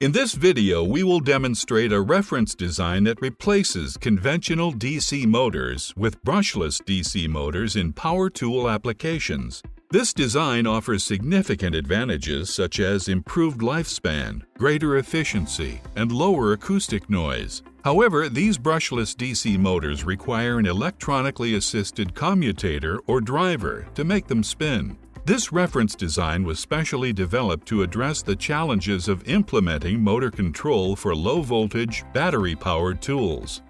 In this video, we will demonstrate a reference design that replaces conventional DC motors with brushless DC motors in power tool applications. This design offers significant advantages such as improved lifespan, greater efficiency, and lower acoustic noise. However, these brushless DC motors require an electronically assisted commutator or driver to make them spin. This reference design was specially developed to address the challenges of implementing motor control for low-voltage, battery-powered tools.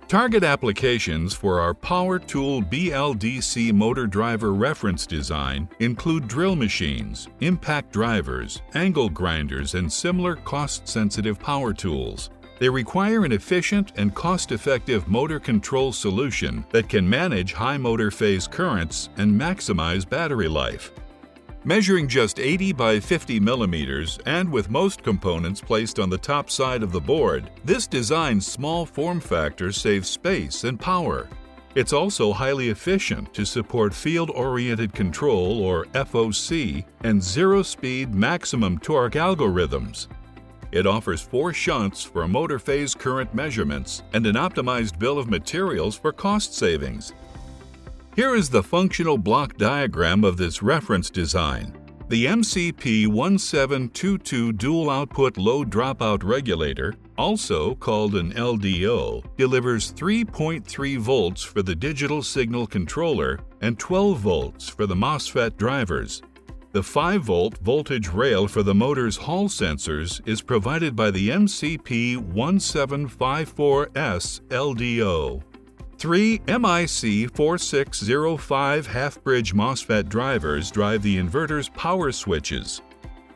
Target applications for our Power Tool BLDC motor driver reference design include drill machines, impact drivers, angle grinders, and similar cost-sensitive power tools. They require an efficient and cost-effective motor control solution that can manage high motor phase currents and maximize battery life. Measuring just 80 by 50 millimeters and with most components placed on the top side of the board, this design's small form factor saves space and power. It's also highly efficient to support field-oriented control or FOC and zero-speed maximum torque algorithms. It offers 4 shunts for motor phase current measurements and an optimized bill of materials for cost savings. Here is the functional block diagram of this reference design. The MCP1722 dual output low dropout regulator, also called an LDO, delivers 3.3 volts for the digital signal controller and 12 volts for the MOSFET drivers. The 5-volt voltage rail for the motor's Hall sensors is provided by the MCP1754S LDO. 3 MIC4605 half-bridge MOSFET drivers drive the inverter's power switches.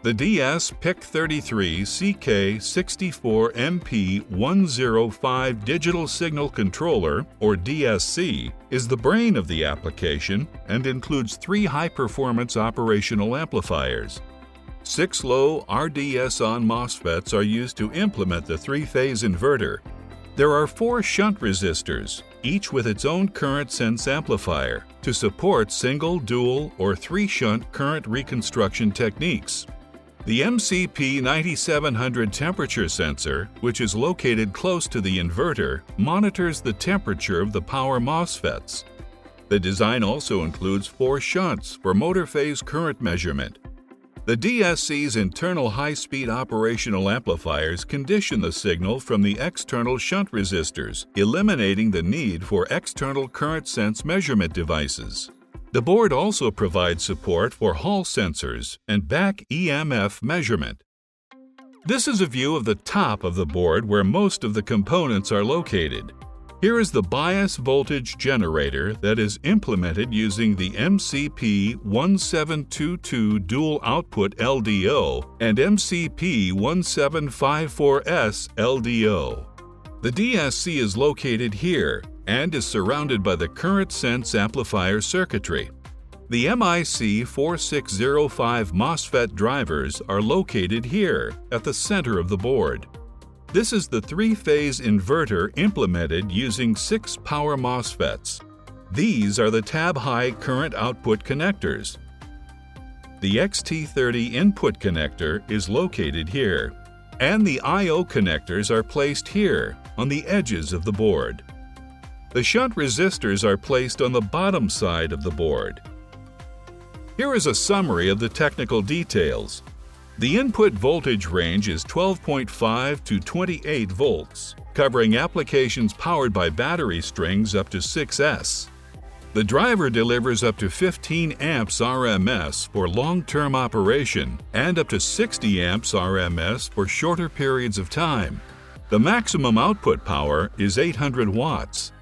The DS-PIC33CK64MP105 digital signal controller, or DSC, is the brain of the application and includes 3 high-performance operational amplifiers. 6 low RDS-on MOSFETs are used to implement the 3-phase inverter. There are 4 shunt resistors, each with its own current sense amplifier, to support single, dual, or 3-shunt current reconstruction techniques. The MCP9700 temperature sensor, which is located close to the inverter, monitors the temperature of the power MOSFETs. The design also includes 4 shunts for motor phase current measurement. The DSC's internal high-speed operational amplifiers condition the signal from the external shunt resistors, eliminating the need for external current sense measurement devices. The board also provides support for Hall sensors and back EMF measurement. This is a view of the top of the board where most of the components are located. Here is the bias voltage generator that is implemented using the MCP1722 dual output LDO and MCP1754S LDO. The DSC is located here and is surrounded by the current sense amplifier circuitry. The MIC4605 MOSFET drivers are located here at the center of the board. This is the 3-phase inverter implemented using 6 power MOSFETs. These are the tab-high current output connectors. The XT30 input connector is located here, and the I/O connectors are placed here on the edges of the board. The shunt resistors are placed on the bottom side of the board. Here is a summary of the technical details. The input voltage range is 12.5 to 28 volts, covering applications powered by battery strings up to 6S. The driver delivers up to 15 amps RMS for long-term operation and up to 60 amps RMS for shorter periods of time. The maximum output power is 800 watts.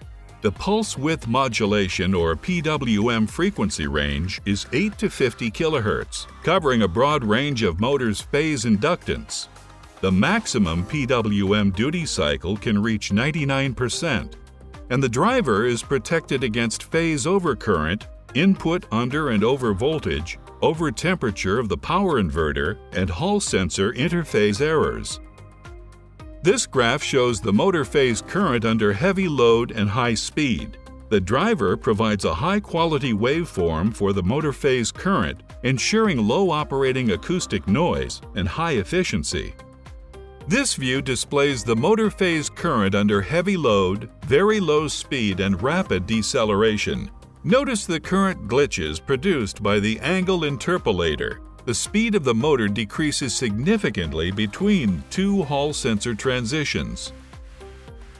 The pulse width modulation or PWM frequency range is 8 to 50 kHz, covering a broad range of motors' phase inductance. The maximum PWM duty cycle can reach 99%, and the driver is protected against phase overcurrent, input under and over voltage, over temperature of the power inverter, and Hall sensor interphase errors. This graph shows the motor phase current under heavy load and high speed. The driver provides a high-quality waveform for the motor phase current, ensuring low operating acoustic noise and high efficiency. This view displays the motor phase current under heavy load, very low speed, and rapid deceleration. Notice the current glitches produced by the angle interpolator. The speed of the motor decreases significantly between two Hall sensor transitions.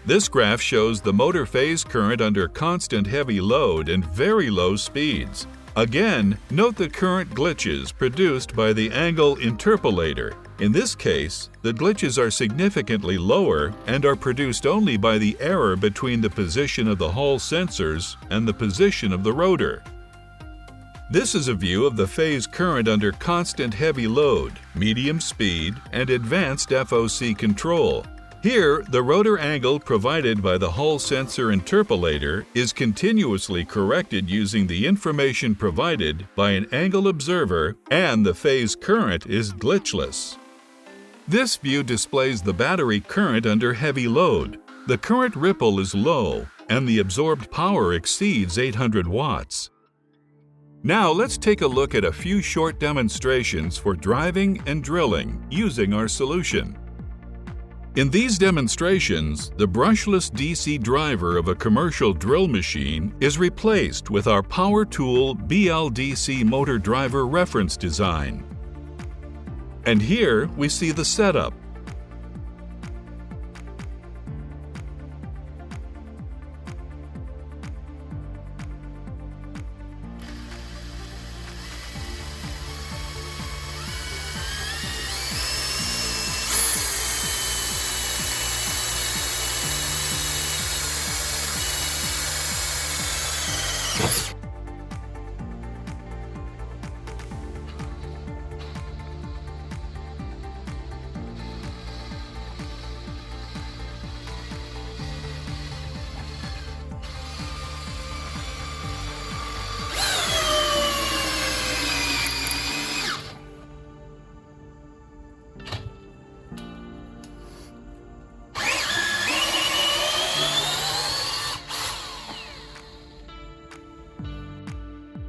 This graph shows the motor phase current under constant heavy load and very low speeds. Again, note the current glitches produced by the angle interpolator. In this case, the glitches are significantly lower and are produced only by the error between the position of the Hall sensors and the position of the rotor. This is a view of the phase current under constant heavy load, medium speed, and advanced FOC control. Here, the rotor angle provided by the Hall sensor interpolator is continuously corrected using the information provided by an angle observer, and the phase current is glitchless. This view displays the battery current under heavy load. The current ripple is low, and the absorbed power exceeds 800 watts. Now let's take a look at a few short demonstrations for driving and drilling using our solution. In these demonstrations, the brushless DC driver of a commercial drill machine is replaced with our power tool BLDC motor driver reference design. And here we see the setup.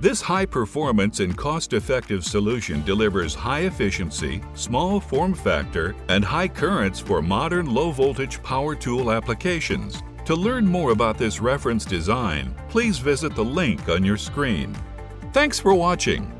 This high-performance and cost-effective solution delivers high efficiency, small form factor, and high currents for modern low-voltage power tool applications. To learn more about this reference design, please visit the link on your screen. Thanks for watching.